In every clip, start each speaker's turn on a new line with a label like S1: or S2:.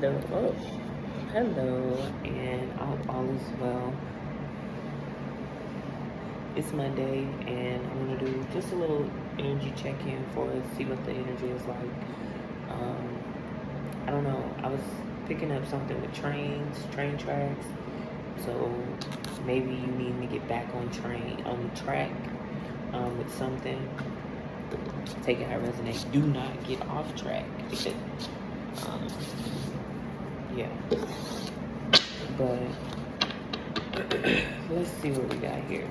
S1: Hello, oh, hello, and all is well. It's Monday, and I'm gonna do just a little energy check-in for us, see what the energy is like. Um, I don't know. I was picking up something with train tracks. So maybe you need to get back on track with something. Take it how it resonates. Do not get off track because um, yeah. But let's see what we got here.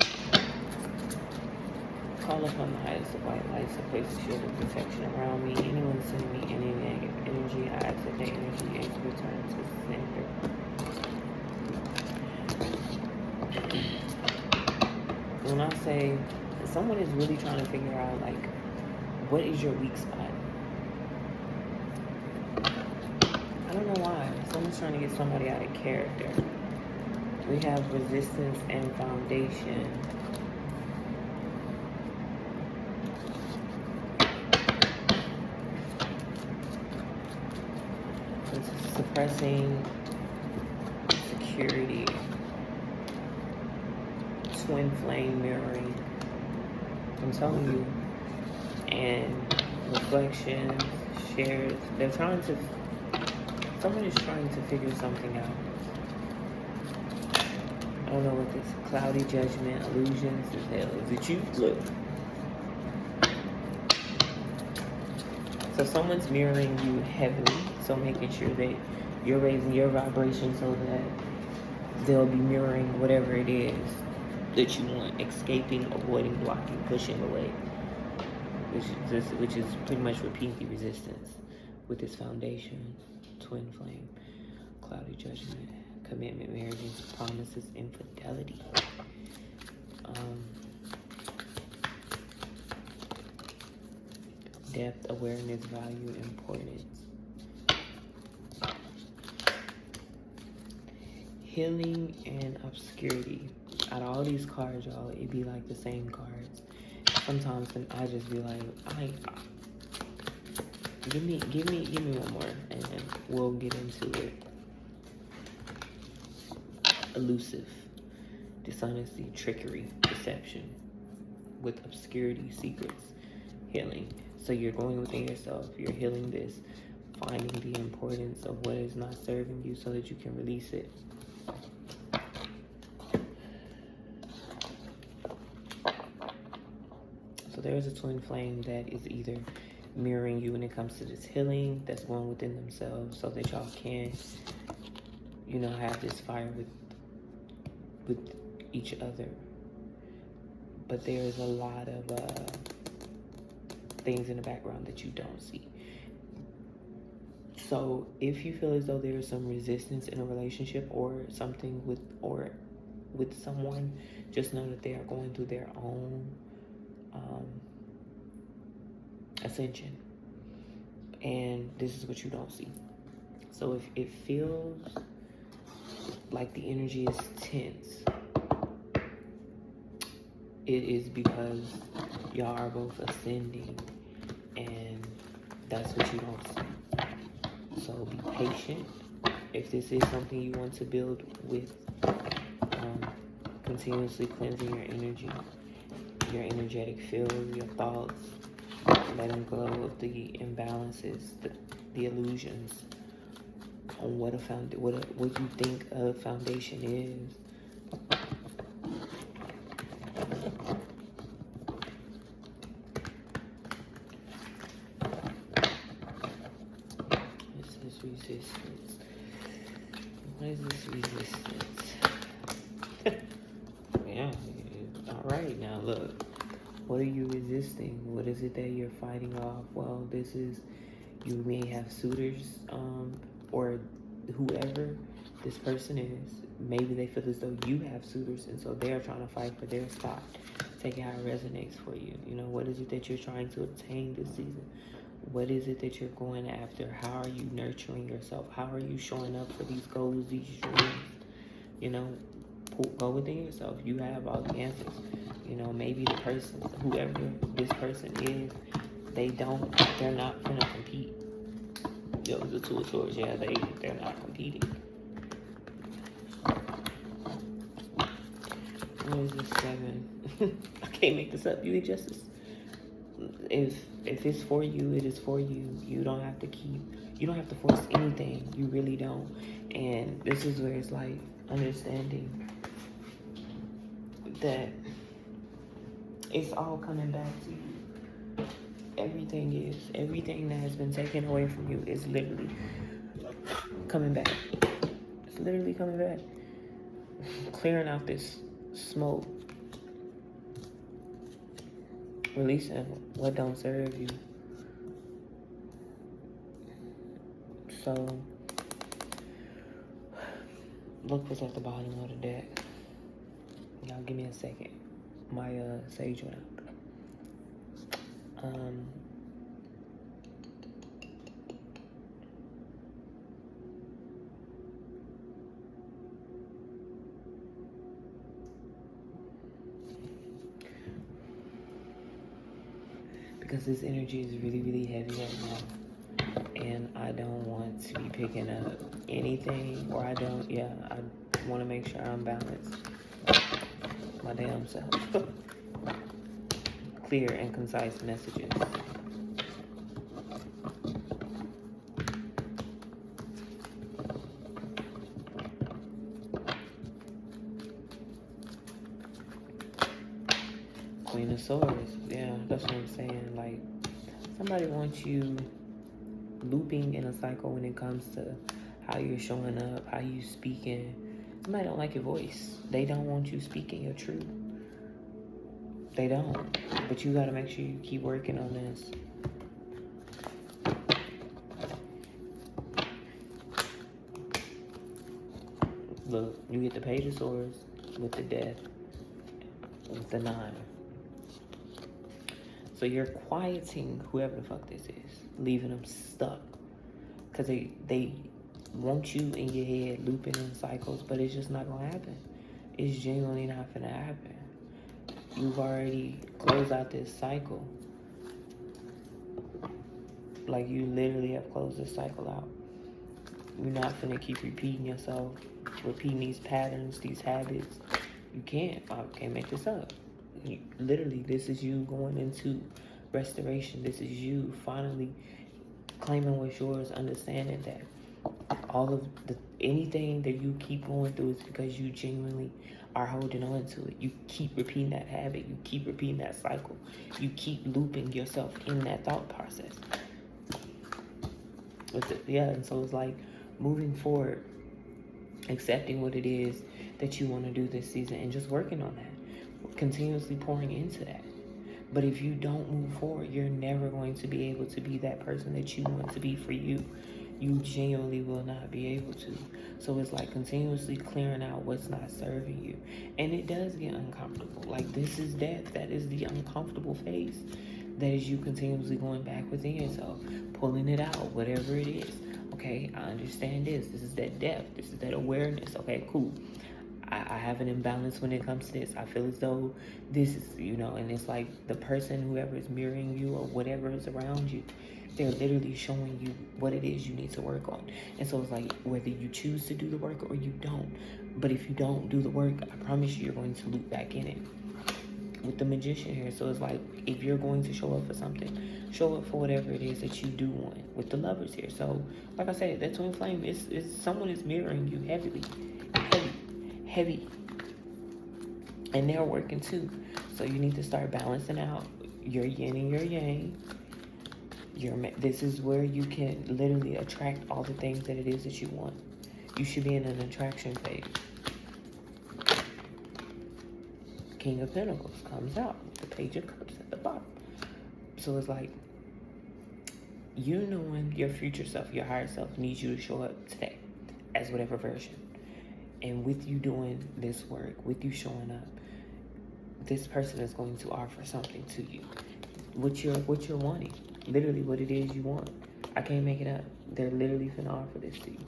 S1: Call upon the highest of white lights and place a shield of protection around me. Anyone sending me any negative energy, I ask that the energy is returned to sender. When I say someone is really trying to figure out, like, what is your weak spot? I don't know why. Someone's trying to get somebody out of character. We have resistance and foundation. It's suppressing security. Twin flame mirroring. I'm telling you. And reflections, shares. Someone is trying to figure something out. I don't know what this cloudy judgment, illusions, is hell. Is it you? Look. So someone's mirroring you heavily. So making sure that you're raising your vibration so that they'll be mirroring whatever it is that you want. Escaping, avoiding, blocking, pushing away. Which is pretty much repeat the resistance with this foundation. Twin flame, cloudy judgment, commitment, marriages, promises, infidelity. Depth, awareness, value, importance. Healing and obscurity. Out of all these cards, y'all, it'd be like the same cards. Sometimes I just be like, give me one more, and then we'll get into it. Elusive, dishonesty, trickery, deception, with obscurity, secrets, healing. So you're going within yourself. You're healing this, finding the importance of what is not serving you, so that you can release it. So there's a twin flame that is either mirroring you when it comes to this healing, that's going within themselves, so that y'all can, have this fire with each other. But there's a lot of things in the background that you don't see. So if you feel as though there is some resistance in a relationship or something with someone, just know that they are going through their own ascension, and this is what you don't see. So if it feels like the energy is tense, it is because y'all are both ascending, and that's what you don't see. So be patient. If this is something you want to build with, continuously cleansing your energy, your energetic field, your thoughts, letting go of the imbalances, the illusions on what you think a foundation is. This is resistance. What is this resistance? Yeah, all right, now look. What are you resisting? What is it that you're fighting off? Well, you may have suitors, or whoever this person is. Maybe they feel as though you have suitors, and so they're trying to fight for their spot. Take it how it resonates for you. What is it that you're trying to obtain this season? What is it that you're going after? How are you nurturing yourself? How are you showing up for these goals, these dreams? Go within yourself. You have all the answers. Maybe the person, whoever this person is, they're not gonna compete. Yo, the Two of Swords, yeah, they're not competing. What is this 7? I can't make this up. You get justice. If it's for you, it is for you. You don't have to force anything. You really don't. And this is where it's like understanding that it's all coming back to you. Everything that has been taken away from you is literally coming back. It's literally coming back. Clearing out this smoke. Releasing what don't serve you. So, look what's at the bottom of the deck. Y'all give me a second. My sage went out. Because this energy is really, really heavy right now. And I don't want to be picking up anything, or I want to make sure I'm balanced. My damn self. Clear and concise messages. Queen of Swords. Yeah, that's what I'm saying. Like, somebody wants you looping in a cycle when it comes to how you're showing up, how you speaking. Somebody don't like your voice. They don't want you speaking your truth. They don't. But you gotta make sure you keep working on this. Look, you get the Page of Swords with the Death, with the 9. So you're quieting whoever the fuck this is, leaving them stuck. Because they want you in your head looping in cycles, but it's just not gonna happen. It's genuinely not gonna happen. You've already closed out this cycle. Like, you literally have closed this cycle out. You're not gonna keep repeating yourself, repeating these patterns, these habits. You can't. I can't make this up. Literally, this is you going into restoration. This is you finally claiming what's yours, understanding that all of anything that you keep going through is because you genuinely are holding on to it. You keep repeating that habit. You keep repeating that cycle. You keep looping yourself in that thought process. And so it's like moving forward, accepting what it is that you want to do this season and just working on that, continuously pouring into that. But if you don't move forward, you're never going to be able to be that person that you want to be for you. You genuinely will not be able to. So it's like continuously clearing out what's not serving you. And it does get uncomfortable. Like, this is death. That is the uncomfortable phase. That is you continuously going back within yourself, pulling it out, whatever it is. Okay, I understand this. This is that depth. This is that awareness. Okay, cool. I have an imbalance when it comes to this. I feel as though this is, and it's like the person, whoever is mirroring you or whatever is around you, they're literally showing you what it is you need to work on. And so it's like, whether you choose to do the work or you don't. But if you don't do the work, I promise you're going to loop back in it. With the Magician here, so it's like, if you're going to show up for something, show up for whatever it is that you do want. With the Lovers here, so like I said, that twin flame is someone is mirroring you heavy, and they're working too. So you need to start balancing out your yin and your yang. This is where you can literally attract all the things that it is that you want. You should be in an attraction phase. King of Pentacles comes out with the Page of Cups at the bottom. So it's like, you knowing your future self, your higher self, needs you to show up today as whatever version. And with you doing this work, with you showing up, this person is going to offer something to you. What you're wanting. Literally what it is you want. I can't make it up. They're literally finna offer this to you.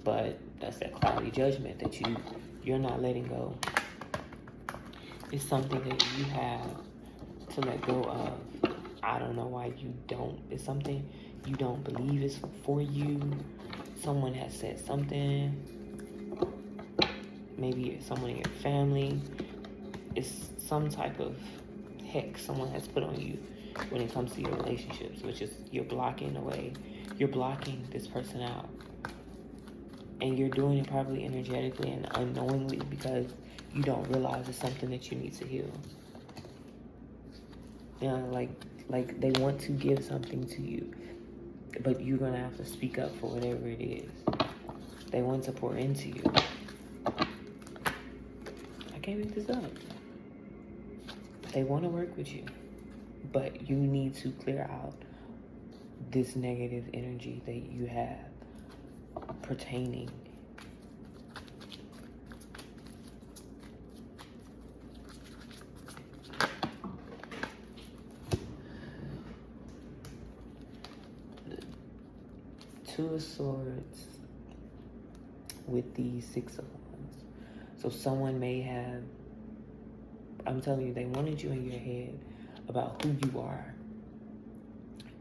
S1: But that's that cloudy judgment that you're not letting go. It's something that you have to let go of. I don't know why you don't. It's something You don't believe it's for you. Someone has said something. Maybe someone in your family. It's some type of heck someone has put on you when it comes to your relationships, which is you're blocking away. You're blocking this person out. And you're doing it probably energetically and unknowingly because you don't realize it's something that you need to heal. You know, like they want to give something to you, but you're gonna have to speak up for whatever it is. They want to pour into you. I can't make this up. They want to work with you, but you need to clear out this negative energy that you have pertaining. Two of Swords with the Six of Wands. So someone may have, I'm telling you, they wanted you in your head about who you are.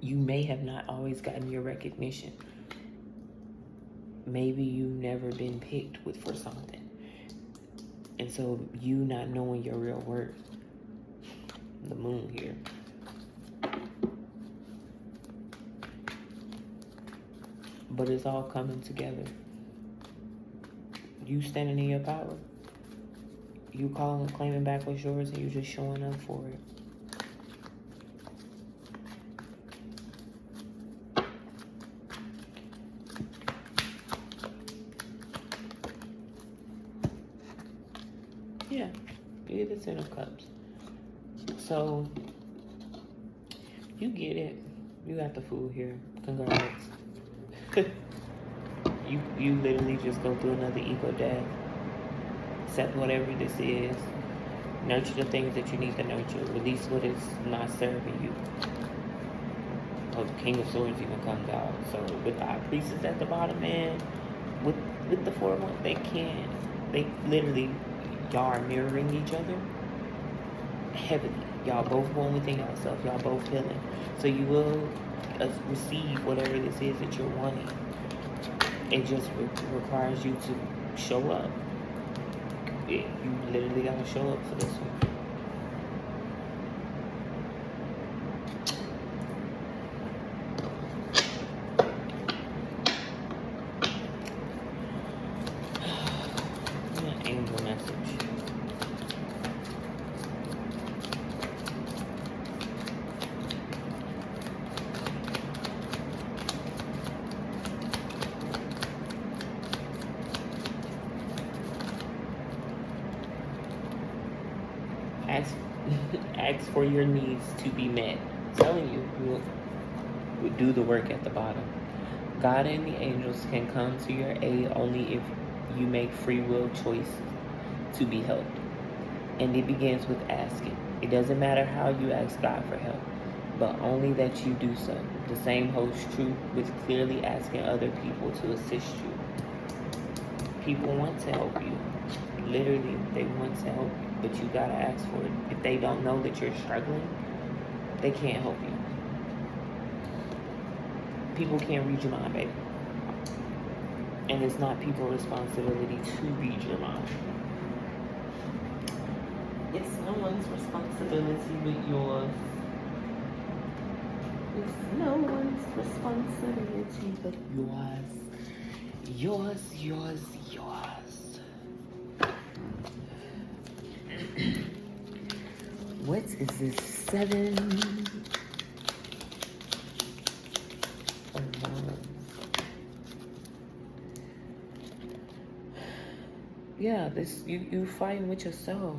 S1: You may have not always gotten your recognition. Maybe you've never been picked for something. And so you not knowing your real worth. The Moon here. But it's all coming together. You standing in your power. You calling, claiming back what's yours, and you just showing up for it. Yeah, you get the Ten of Cups. So, you get it. You got the Fool here. Congrats. You literally just go through another ego death. Accept whatever this is. Nurture the things that you need to nurture. Release what is not serving you. Oh, the King of Swords even comes out. So with the High Priestess at the bottom, man, with the Four of Wands, they literally, y'all are mirroring each other heavily. Y'all both going within yourself. Y'all both healing. So you will receive whatever this is that you're wanting. It just requires you to show up. You literally gotta show up for this one. An angel message. Ask for your needs to be met. I'm telling you, you will do the work at the bottom. God and the angels can come to your aid only if you make free will choices to be helped. And it begins with asking. It doesn't matter how you ask God for help, but only that you do so. The same holds true with clearly asking other people to assist you. People want to help you. Literally, they want to help you, but you gotta ask for it. If they don't know that you're struggling, they can't help you. People can't read your mind, baby. And it's not people's responsibility to read your mind. It's no one's responsibility but yours. It's no one's responsibility but yours. Yours. What is this? 7 of Wands. Yeah, this you fighting with yourself.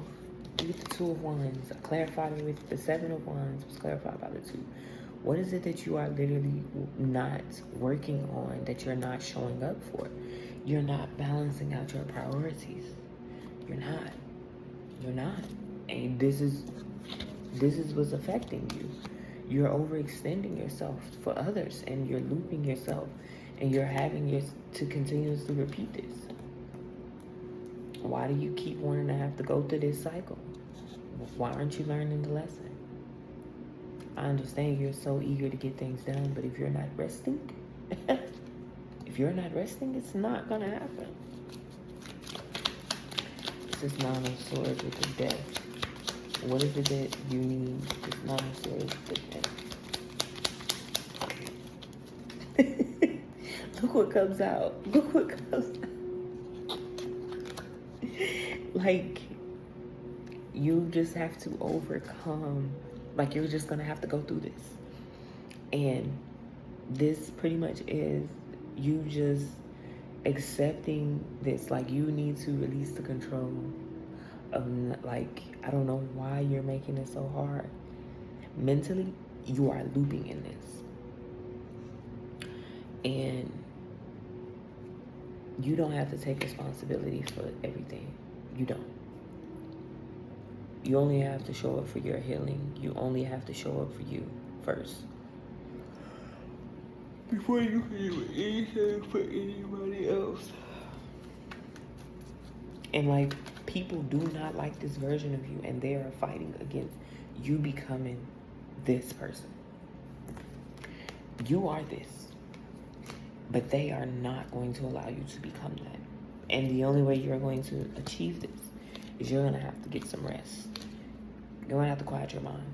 S1: You get the 2 of Wands. I clarified it with the 7 of Wands. Was clarified by the 2. What is it that you are literally not working on, that you're not showing up for? You're not balancing out your priorities. You're not. And this is what's affecting you. You're overextending yourself for others, and you're looping yourself, and you're having to continuously repeat this. Why do you keep wanting to have to go through this cycle? Why aren't you learning the lesson? I understand you're so eager to get things done, but if you're not resting, if you're not resting, it's not gonna happen. This is Nine of Swords with the Death. What is it that you need? This Nine of Swords with the Death. Look what comes out. Look what comes out. Like, you just have to overcome. Like, you're just gonna have to go through this. And this pretty much is you just accepting this. Like, you need to release the control of, like, I don't know why you're making it so hard. Mentally, you are looping in this. And you don't have to take responsibility for everything. You don't. You only have to show up for your healing. You only have to show up for you first. Before you can do anything for anybody else. And like, people do not like this version of you, and they are fighting against you becoming this person. You are this, but they are not going to allow you to become that. And the only way you're going to achieve this is you're going to have to get some rest. You're going to have to quiet your mind.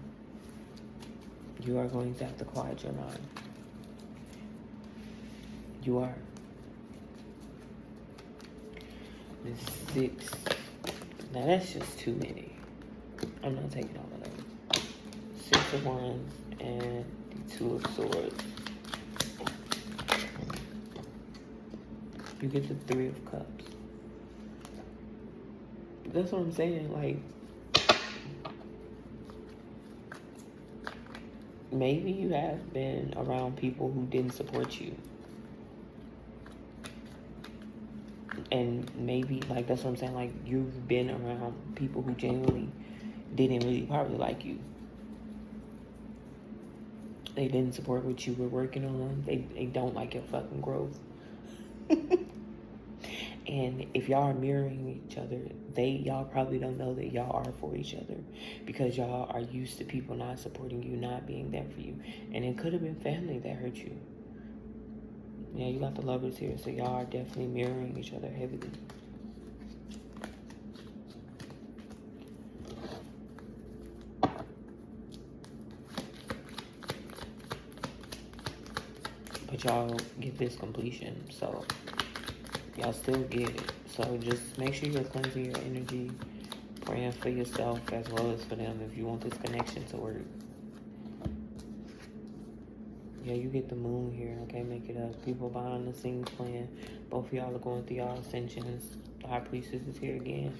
S1: You are going to have to quiet your mind. You are. This 6. Now that's just too many. I'm not taking all of those. 6 of Wands and the 2 of Swords. You get the 3 of Cups. That's what I'm saying. Like, maybe you have been around people who didn't support you. And maybe, like, that's what I'm saying. Like, you've been around people who genuinely didn't really probably like you. They didn't support what you were working on. They don't like your fucking growth. And if y'all are mirroring each other, y'all probably don't know that y'all are for each other, because y'all are used to people not supporting you, not being there for you. And it could have been family that hurt you. Yeah, you got the Lovers here, so y'all are definitely mirroring each other heavily. But y'all get this completion, so y'all still get it. So just make sure you're cleansing your energy, praying for yourself as well as for them if you want this connection to work. Yeah, you get the Moon here, okay? Make it up. People behind the scenes playing. Both of y'all are going through y'all ascensions. The High Priestess is here again.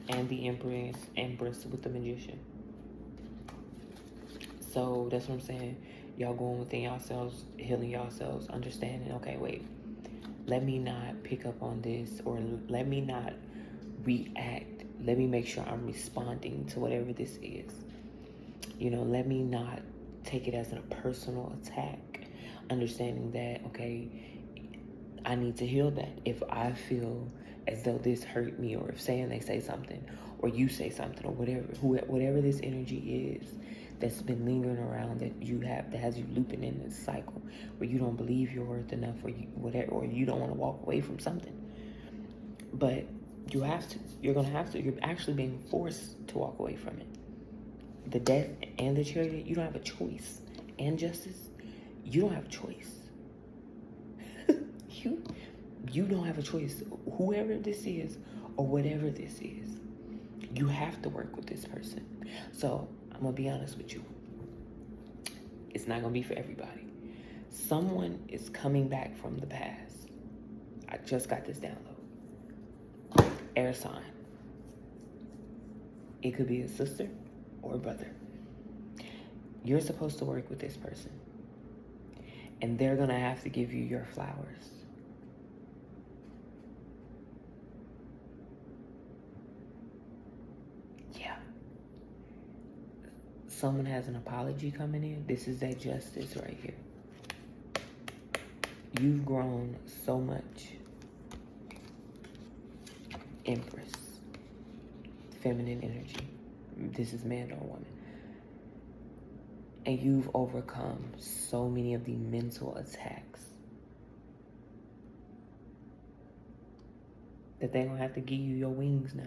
S1: And the Empress with the Magician. So that's what I'm saying. Y'all going within yourselves, healing yourselves, understanding, okay, wait. Let me not pick up on this, or let me not react. Let me make sure I'm responding to whatever this is. You know, let me not take it as a personal attack. Understanding that, okay, I need to heal that. If I feel as though this hurt me, or if they say something, or you say something, or whatever this energy is that's been lingering around that has you looping in this cycle where you don't believe you're worth enough, or you don't want to walk away from something. But you have to. You're gonna have to. You're actually being forced to walk away from it. The Death and the Chariot, you don't have a choice. And Justice, you don't have a choice. you don't have a choice. Whoever this is, or whatever this is, you have to work with this person. So I'm gonna be honest with you. It's not gonna be for everybody. Someone is coming back from the past. I just got this download. Air sign. It could be a sister or a brother. You're supposed to work with this person, and they're gonna have to give you your flowers. Yeah. Someone has an apology coming in. This is that Justice right here. You've grown so much. Empress. Feminine energy. This is man or woman. And you've overcome so many of the mental attacks that they're going to have to give you your wings now.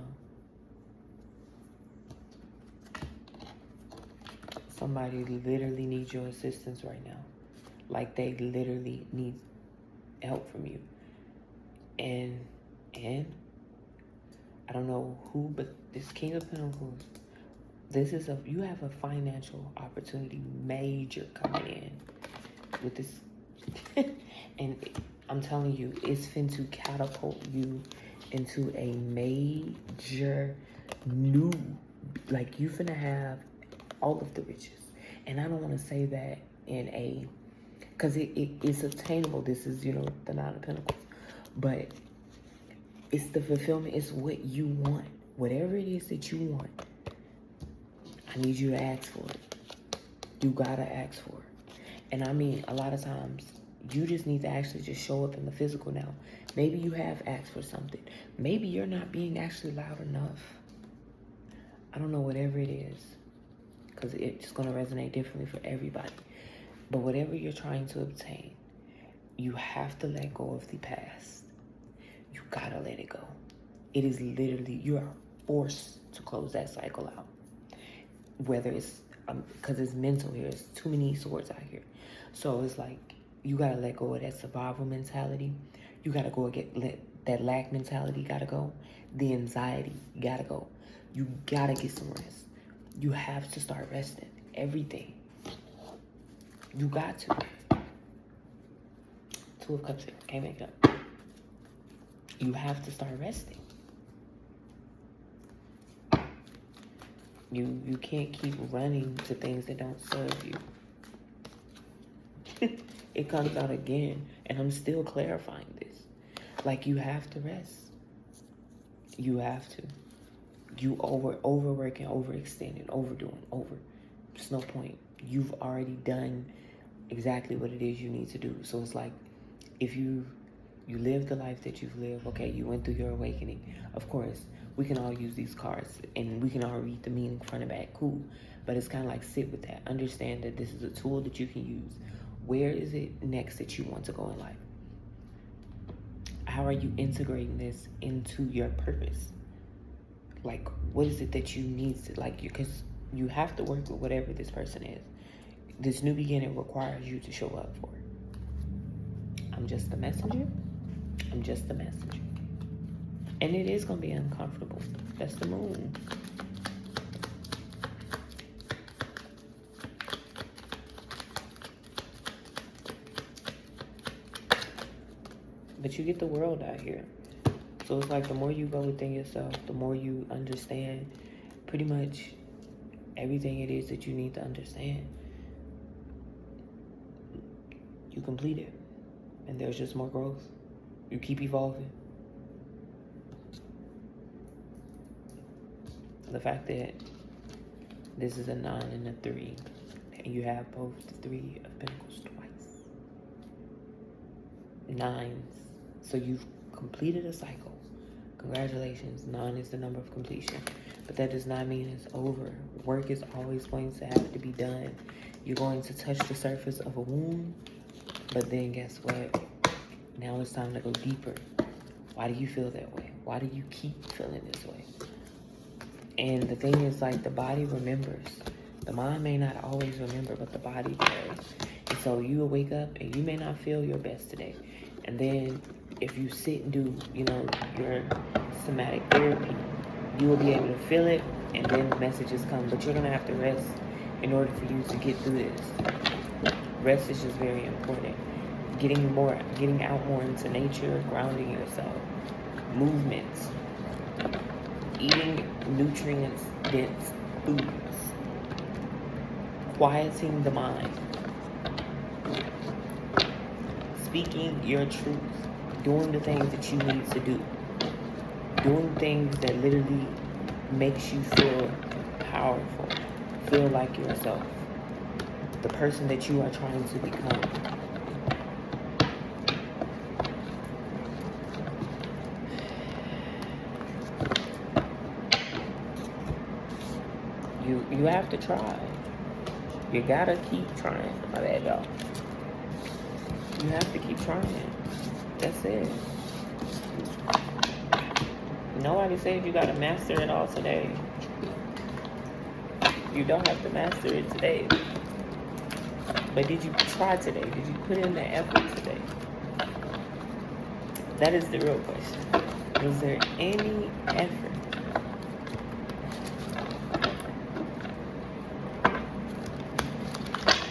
S1: Somebody literally needs your assistance right now. Like they literally need help from you. And I don't know who, but this King of Pentacles, you have a financial opportunity major coming in with this. And I'm telling you, it's finna catapult you into a major new, like you finna have all of the riches. And I don't want to say that in a, because it's attainable. This is, the Nine of Pentacles. But it's the fulfillment. It's what you want. Whatever it is that you want, I need you to ask for it. You gotta ask for it. And I mean, a lot of times, you just need to actually just show up in the physical now. Maybe you have asked for something. Maybe you're not being actually loud enough. I don't know, whatever it is. Because it's going to resonate differently for everybody. But whatever you're trying to obtain, you have to let go of the past. You got to let it go. It is literally, you are forced to close that cycle out. Whether it's, because it's mental here. It's too many swords out here. So it's like, you got to let go of that survival mentality. You got to go let that lack mentality got to go. The anxiety got to go. You got to get some rest. You have to start resting. Everything. You got to. Two of Cups here. Can't make it up. You have to start resting. You can't keep running to things that don't serve you. It comes out again, and I'm still clarifying this. Like, you have to rest. You have to. You overworking, overextending, overdoing, There's no point. You've already done exactly what it is you need to do. So it's like, if you live the life that you've lived, okay, you went through your awakening. Of course, we can all use these cards, and we can all read the meaning front and back, cool. But it's kind of like, sit with that. Understand that this is a tool that you can use. Where is it next that you want to go in life? How are you integrating this into your purpose? Like, what is it that you need to, like, because you have to work with whatever this person is. This new beginning requires you to show up for it. I'm just the messenger. I'm just the messenger. And it is going to be uncomfortable. That's the moon. But you get the world out here. So it's like, the more you go within yourself, the more you understand pretty much everything it is that you need to understand. You complete it. And there's just more growth. You keep evolving. The fact that this is a 9 and a 3, and you have both the 3 of Pentacles twice. 9s. So you've completed a cycle. Congratulations. 9 is the number of completion. But that does not mean it's over. Work is always going to have to be done. You're going to touch the surface of a wound, but then guess what? Now it's time to go deeper. Why do you feel that way? Why do you keep feeling this way? And the thing is, like, the body remembers. The mind may not always remember, but the body does. And so you will wake up and you may not feel your best today. And then if you sit and do, your somatic therapy, you will be able to feel it, and then the messages come. But you're going to have to rest in order for you to get through this. Rest is just very important. Getting out more into nature, grounding yourself, movements, eating nutrients-dense foods, quieting the mind, speaking your truth, doing the things that you need to do, doing things that literally makes you feel powerful, feel like yourself, the person that you are trying to become. You have to try. You gotta keep trying. My bad, y'all. You have to keep trying. That's it. Nobody said you gotta master it all today. You don't have to master it today. But did you try today? Did you put in the effort today? That is the real question. Was there any effort?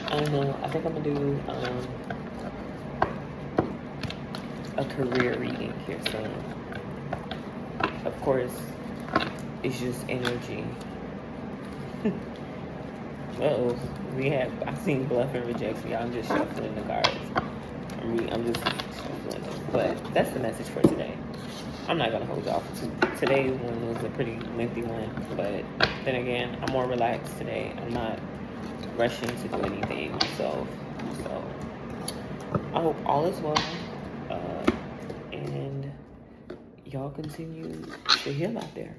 S1: I don't know. I think I'm gonna do a career reading here soon. Of course, it's just energy. Uh-oh. I seen bluff and rejection. Y'all, I'm just shuffling the cards. I'm just shuffling them. But that's the message for today. I'm not going to hold y'all for today's one was a pretty lengthy one. But then again, I'm more relaxed today. I'm not rushing to do anything. So I hope all is well. And y'all continue to heal out there.